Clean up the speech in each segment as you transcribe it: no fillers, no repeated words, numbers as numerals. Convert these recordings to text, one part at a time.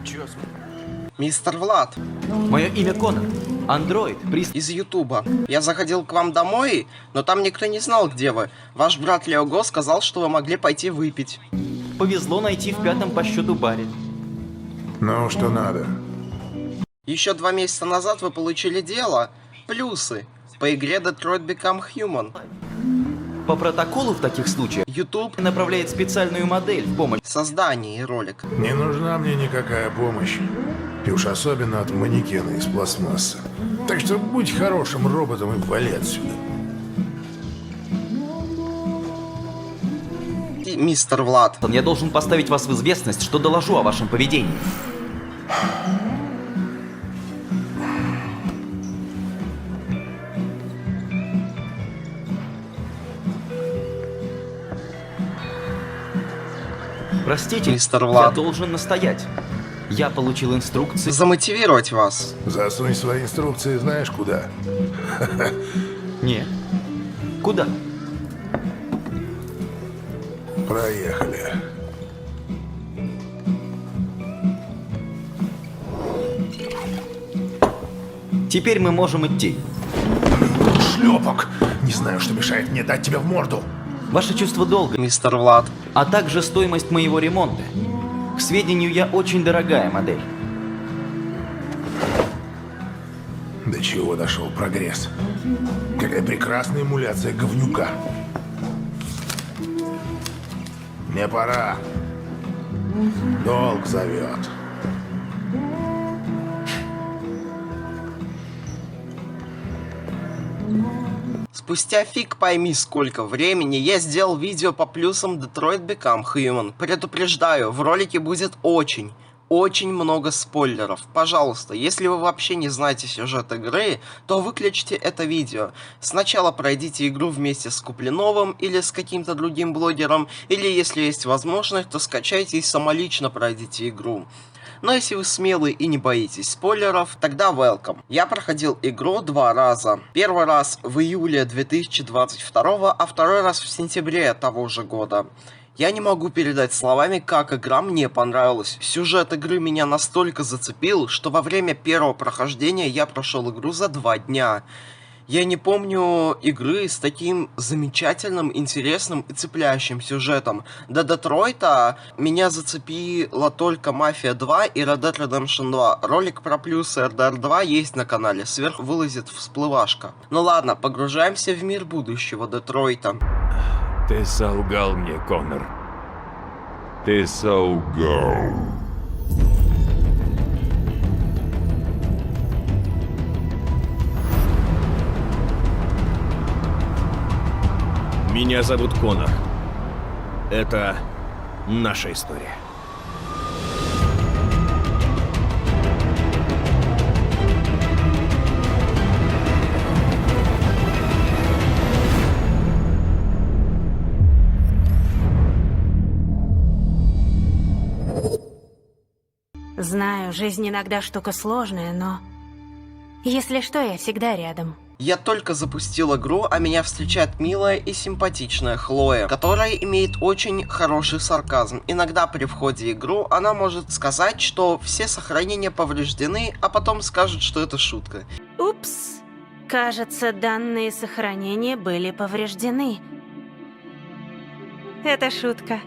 Чё? Мистер Влад. Мое имя Конор. Андроид, Из Ютуба. Я заходил к вам домой, но там никто не знал, где вы. Ваш брат Леого сказал, что вы могли пойти выпить. Повезло найти в 5-м по счету баре. Ну, что надо? Еще 2 месяца назад вы получили дело. Плюсы. По игре Detroit Become Human. По протоколу в таких случаях YouTube направляет специальную модель в помощь. в создании ролик. Не нужна мне никакая помощь. И уж особенно от манекена из пластмассы. Так что будь хорошим роботом и вали отсюда. И мистер Влад. Я должен поставить вас в известность, что доложу о вашем поведении. Простите, Мистер я Влад. должен настоять. Я получил инструкции. Замотивировать вас. Засунь свои инструкции знаешь куда. Не. Куда? Проехали. Теперь мы можем идти. Шлепок! Не знаю, что мешает мне дать тебе в морду. Ваше чувство долга, Мистер Влад. а также стоимость моего ремонта. К сведению, я очень дорогая модель. До чего дошел прогресс? Какая прекрасная эмуляция говнюка. Мне пора. Долг зовет. Спустя фиг пойми сколько времени я сделал видео по плюсам Detroit Become Human. Предупреждаю, в ролике будет очень много спойлеров. Пожалуйста, если вы вообще не знаете сюжет игры, то выключите это видео. Сначала пройдите игру вместе с Куплиновым или с каким-то другим блогером, или если есть возможность, то скачайте и самолично пройдите игру. Но если вы смелый и не боитесь спойлеров, тогда welcome. Я проходил игру 2 раза. Первый раз в июле 2022, а второй раз в сентябре того же года. Я не могу передать словами, как игра мне понравилась. Сюжет игры меня настолько зацепил, что во время первого прохождения я прошел игру за 2 дня. Я не помню игры с таким замечательным, интересным и цепляющим сюжетом. До Детройта меня зацепила только Мафия 2 и Red Dead Redemption 2. Ролик про плюсы RDR 2 есть на канале, сверху вылезет всплывашка. Ну ладно, погружаемся в мир будущего Детройта. Ты солгал мне, Конор. Ты солгал. Меня зовут Конор. Это наша история. Знаю, жизнь иногда штука сложная, но... Если что, я всегда рядом. Я только запустил игру, а меня встречает милая и симпатичная Хлоя, которая имеет очень хороший сарказм. Иногда при входе в игру она может сказать, что все сохранения повреждены, а потом скажет, что это шутка. Упс. Кажется, данные сохранения были повреждены. Это шутка.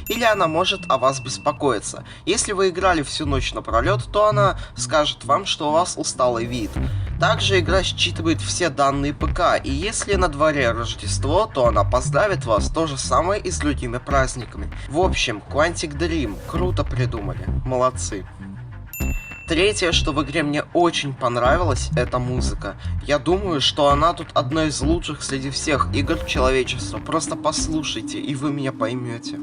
Или она может о вас беспокоиться. Если вы играли всю ночь напролет, то она скажет вам, что у вас усталый вид. Также игра считывает все данные ПК, и если на дворе Рождество, то она поздравит вас то же самое и с другими праздниками. В общем, Quantic Dream круто придумали, молодцы. Третье, что в игре мне очень понравилось, это музыка. Я думаю, что она тут одна из лучших среди всех игр человечества. Просто послушайте, и вы меня поймете.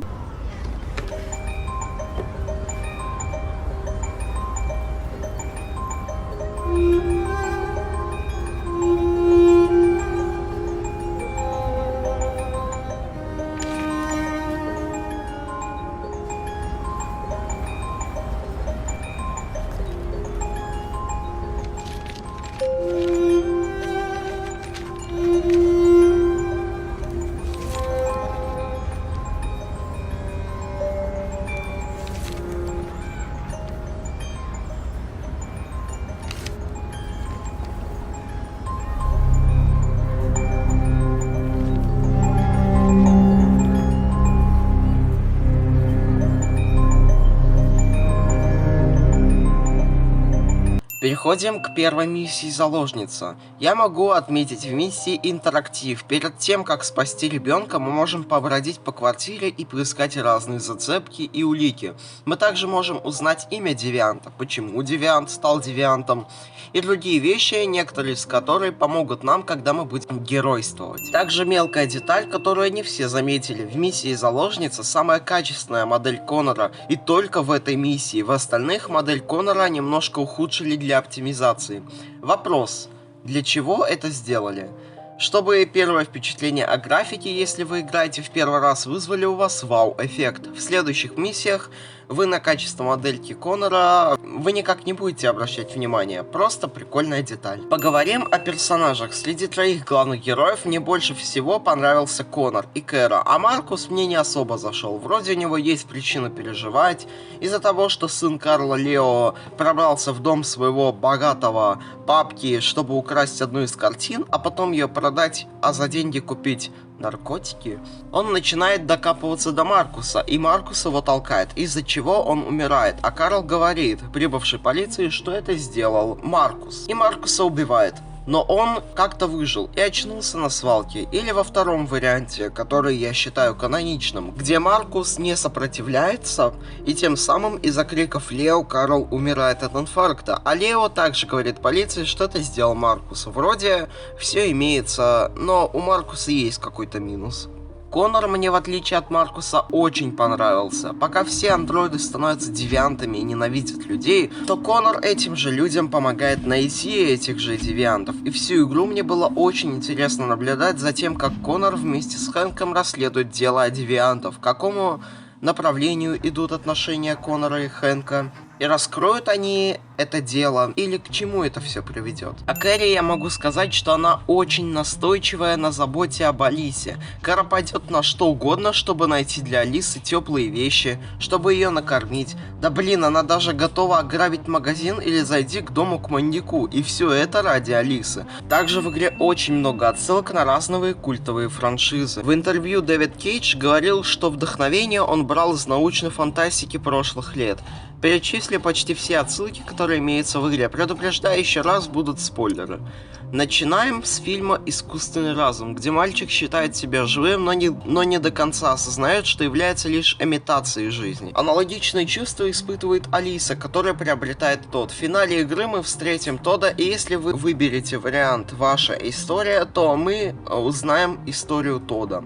Переходим к первой миссии заложница. Я могу отметить в миссии интерактив. Перед тем, как спасти ребенка, мы можем побродить по квартире и поискать разные зацепки и улики. Мы также можем узнать имя девианта, почему девиант стал девиантом, и другие вещи, некоторые из которых помогут нам, когда мы будем геройствовать. Также мелкая деталь, которую не все заметили. В миссии заложница самая качественная модель Коннора, и только в этой миссии. В остальных модель Коннора немножко ухудшили для оптимизации. Вопрос: для чего это сделали? Чтобы первое впечатление о графике, если вы играете в первый раз, вызвали у вас вау-эффект. В следующих миссиях вы на качество модельки Коннора вы никак не будете обращать внимания, просто прикольная деталь. Поговорим о персонажах. Среди троих главных героев мне больше всего понравился Коннор и Кэра, а Маркус мне не особо зашел. Вроде у него есть причина переживать из-за того, что сын Карла Лео пробрался в дом своего богатого папки, чтобы украсть одну из картин, а потом ее продать, а за деньги купить наркотики. Он начинает докапываться до Маркуса, и Маркус его толкает, из-за чего он умирает. А Карл говорит прибывшей полиции, что это сделал Маркус. И Маркуса убивает. Но он как-то выжил и очнулся на свалке. Или во втором варианте, который я считаю каноничным, где Маркус не сопротивляется, и тем самым из-за криков Лео Карл умирает от инфаркта. А Лео также говорит полиции, что это сделал Маркус. Вроде все имеется, но у Маркуса есть какой-то минус. Коннор мне, в отличие от Маркуса, очень понравился. Пока все андроиды становятся девиантами и ненавидят людей, то Коннор этим же людям помогает найти этих же девиантов. И всю игру мне было очень интересно наблюдать за тем, как Коннор вместе с Хэнком расследует дело девиантов, к какому направлению идут отношения Коннора и Хэнка, и раскроют они это дело, или к чему это все приведет. О Кэрри я могу сказать, что она очень настойчивая на заботе об Алисе. Кэра пойдет на что угодно, чтобы найти для Алисы теплые вещи, чтобы ее накормить. Да блин, она даже готова ограбить магазин или зайти к дому к маньяку, и все это ради Алисы. Также в игре очень много отсылок на разные культовые франшизы. В интервью Дэвид Кейдж говорил, что вдохновение он брал из научной фантастики прошлых лет. Перечисли почти все отсылки, которые имеются в игре. Предупреждаю еще раз, будут спойлеры. Начинаем с фильма «Искусственный разум», где мальчик считает себя живым, но не до конца осознает, что является лишь имитацией жизни. Аналогичные чувства испытывает Алиса, которая приобретает Тодд. В финале игры мы встретим Тодда, и если вы выберете вариант «Ваша история», то мы узнаем историю Тодда.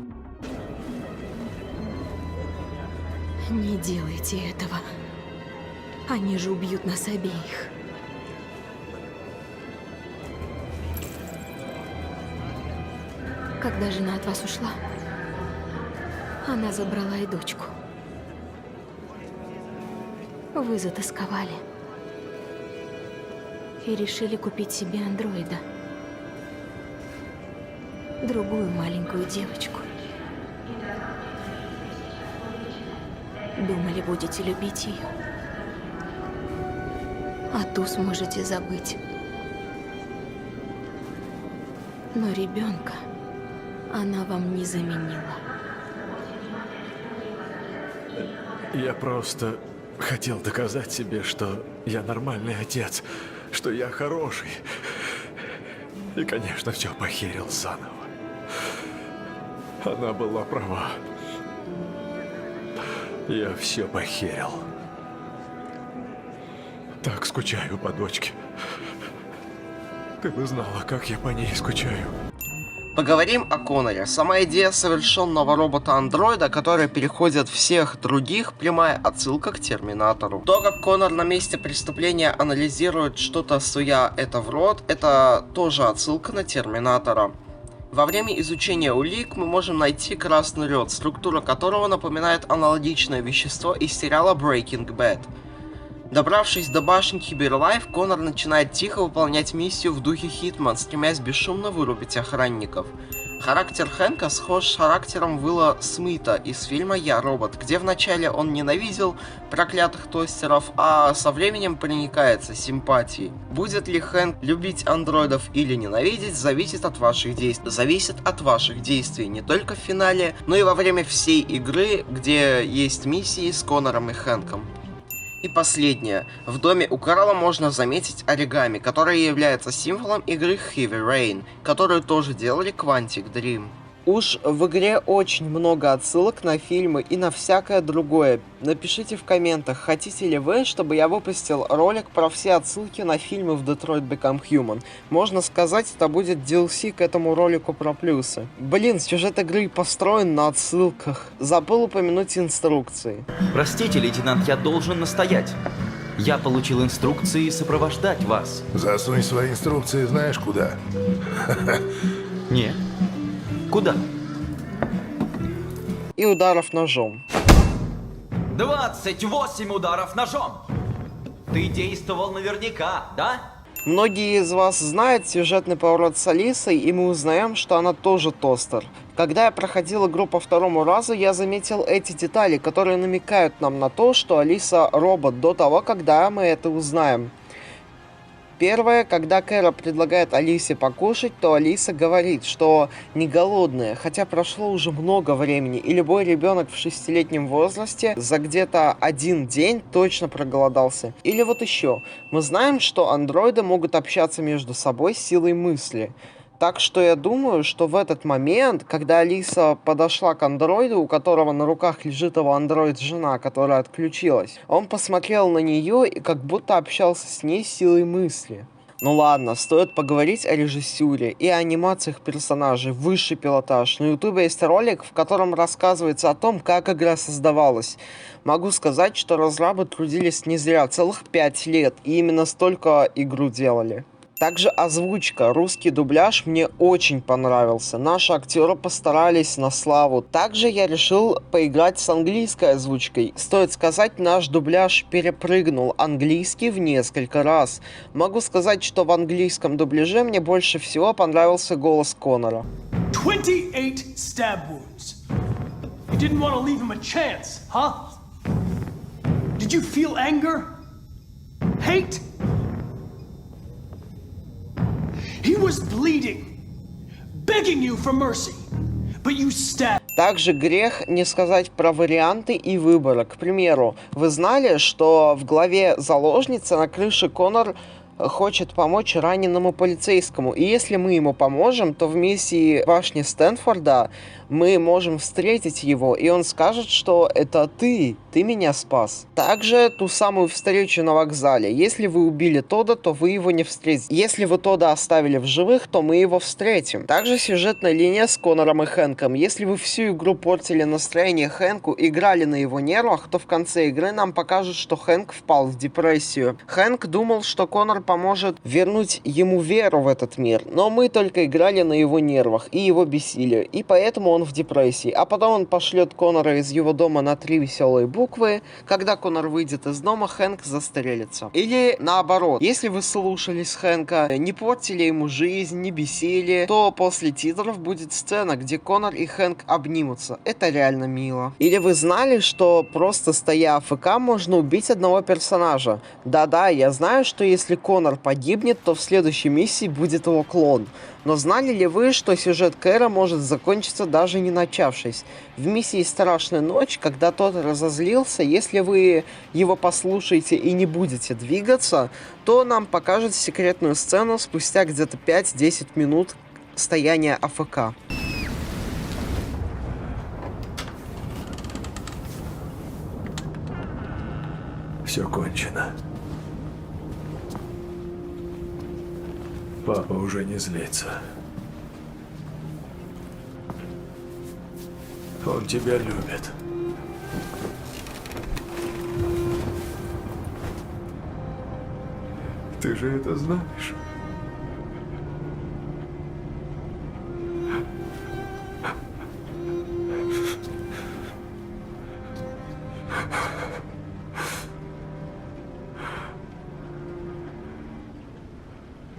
Не делайте этого. Они же убьют нас обеих. Когда жена от вас ушла, она забрала и дочку. Вы затасковали и решили купить себе андроида. Другую маленькую девочку. Думали, будете любить ее. А ту сможете забыть. Но ребенка она вам не заменила. Я просто хотел доказать себе, что я нормальный отец, что я хороший. И, конечно, все похерил заново. Она была права. Я все похерил. Так скучаю по дочке. Ты бы знала, как я по ней скучаю. Поговорим о Конноре. Сама идея совершенного робота-андроида, который переходит всех других, прямая отсылка к Терминатору. То, как Коннор на месте преступления анализирует что-то, суя это в рот, это тоже отсылка на Терминатора. Во время изучения улик мы можем найти красный лед, структура которого напоминает аналогичное вещество из сериала Breaking Bad. Добравшись до башни Киберлайф, Коннор начинает тихо выполнять миссию в духе Хитман, стремясь бесшумно вырубить охранников. Характер Хэнка схож с характером Уилла Смита из фильма «Я, робот», где вначале он ненавидел проклятых тостеров, а со временем проникается симпатией. Будет ли Хэнк любить андроидов или ненавидеть, зависит от ваших действий не только в финале, но и во время всей игры, где есть миссии с Коннором и Хэнком. И последнее. В доме у Карла можно заметить оригами, которое является символом игры Heavy Rain, которую тоже делали Quantic Dream. Уж в игре очень много отсылок на фильмы и на всякое другое. Напишите в комментах, хотите ли вы, чтобы я выпустил ролик про все отсылки на фильмы в Detroit Become Human. Можно сказать, это будет DLC к этому ролику про плюсы. Блин, сюжет игры построен на отсылках. Забыл упомянуть инструкции. Простите, лейтенант, я должен настоять. Я получил инструкции сопровождать вас. Засунь свои инструкции знаешь куда. Нет. Куда? И ударов ножом. 28 ударов ножом! Ты действовал наверняка, да? Многие из вас знают сюжетный поворот с Алисой, и мы узнаем, что она тоже тостер. Когда я проходил игру по второму разу, я заметил эти детали, которые намекают нам на то, что Алиса робот до того, когда мы это узнаем. Первое, когда Кэра предлагает Алисе покушать, то Алиса говорит, что не голодная, хотя прошло уже много времени, и любой ребенок в 6-летнем возрасте за где-то 1 день точно проголодался. Или вот еще, мы знаем, что андроиды могут общаться между собой силой мысли. Так что я думаю, что в этот момент, когда Алиса подошла к андроиду, у которого на руках лежит его андроид-жена, которая отключилась, он посмотрел на нее и как будто общался с ней силой мысли. Ну ладно, стоит поговорить о режиссуре и о анимациях персонажей, высший пилотаж. На ютубе есть ролик, в котором рассказывается о том, как игра создавалась. Могу сказать, что разрабы трудились не зря, целых 5 лет, и именно столько игру делали. Также озвучка, русский дубляж мне очень понравился. Наши актеры постарались на славу. Также я решил поиграть с английской озвучкой. Стоит сказать, наш дубляж перепрыгнул английский в несколько раз. Могу сказать, что в английском дубляже мне больше всего понравился голос Коннора. 28 stab wounds. You didn't want to leave him a chance, huh? Did you feel anger? Hate? He was bleeding, begging you for mercy, but you stabbed. Также грех не сказать про варианты и выборы. К примеру, вы знали, что в главе «Заложница» на крыше Коннор хочет помочь раненому полицейскому. И если мы ему поможем, то в миссии башни Стэнфорда мы можем встретить его, и он скажет, что это ты меня спас. Также ту самую встречу на вокзале. Если вы убили Тодда, то вы его не встретите. Если вы Тодда оставили в живых, то мы его встретим. Также сюжетная линия с Коннором и Хэнком. Если вы всю игру портили настроение Хэнку, играли на его нервах, то в конце игры нам покажут, что Хэнк впал в депрессию. Хэнк думал, что Коннор поможет вернуть ему веру в этот мир, но мы только играли на его нервах и его бесили, и поэтому он в депрессии. А потом он пошлет Коннора из его дома на 3 веселые буквы. Когда Коннор выйдет из дома, Хэнк застрелится. Или наоборот, если вы слушались Хэнка, не портили ему жизнь, не бесили, то после титров будет сцена, где Коннор и Хэнк обнимутся. Это реально мило. Или вы знали, что просто стоя АФК можно убить одного персонажа? Да-да, я знаю, что если Коннор погибнет, то в следующей миссии будет его клон. Но знали ли вы, что сюжет Кэра может закончиться даже не начавшись? В миссии «Страшная ночь», когда тот разозлился, если вы его послушаете и не будете двигаться, то нам покажут секретную сцену спустя где-то 5-10 минут стояния АФК. Все кончено. Папа уже не злится. Он тебя любит. Ты же это знаешь.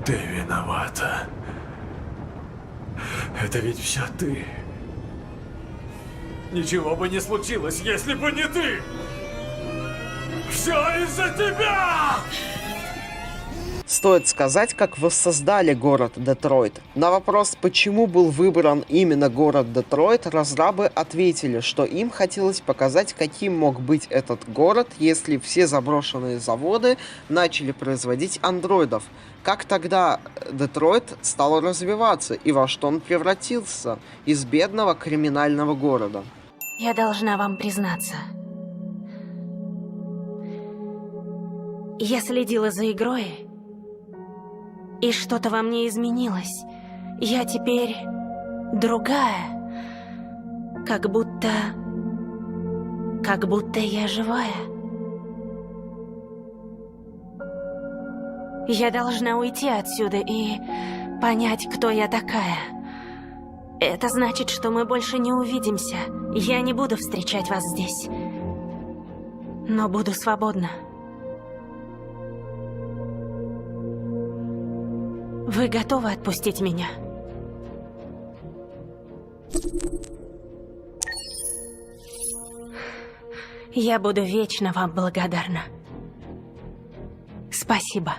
Ты виновата. Это ведь все ты. Ничего бы не случилось, если бы не ты! Все из-за тебя! Стоит сказать, как воссоздали город Детройт. На вопрос, почему был выбран именно город Детройт, разрабы ответили, что им хотелось показать, каким мог быть этот город, если все заброшенные заводы начали производить андроидов. Как тогда Детройт стал развиваться и во что он превратился из бедного криминального города. Я должна вам признаться. Я следила за игрой, и что-то во мне изменилось. Я теперь другая. Как будто я живая. Я должна уйти отсюда и понять, кто я такая. Это значит, что мы больше не увидимся. Я не буду встречать вас здесь. Но буду свободна. Вы готовы отпустить меня? Я буду вечно вам благодарна. Спасибо.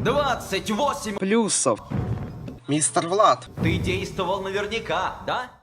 «28 Плюсов. Мистер Влад, Ты действовал наверняка, да?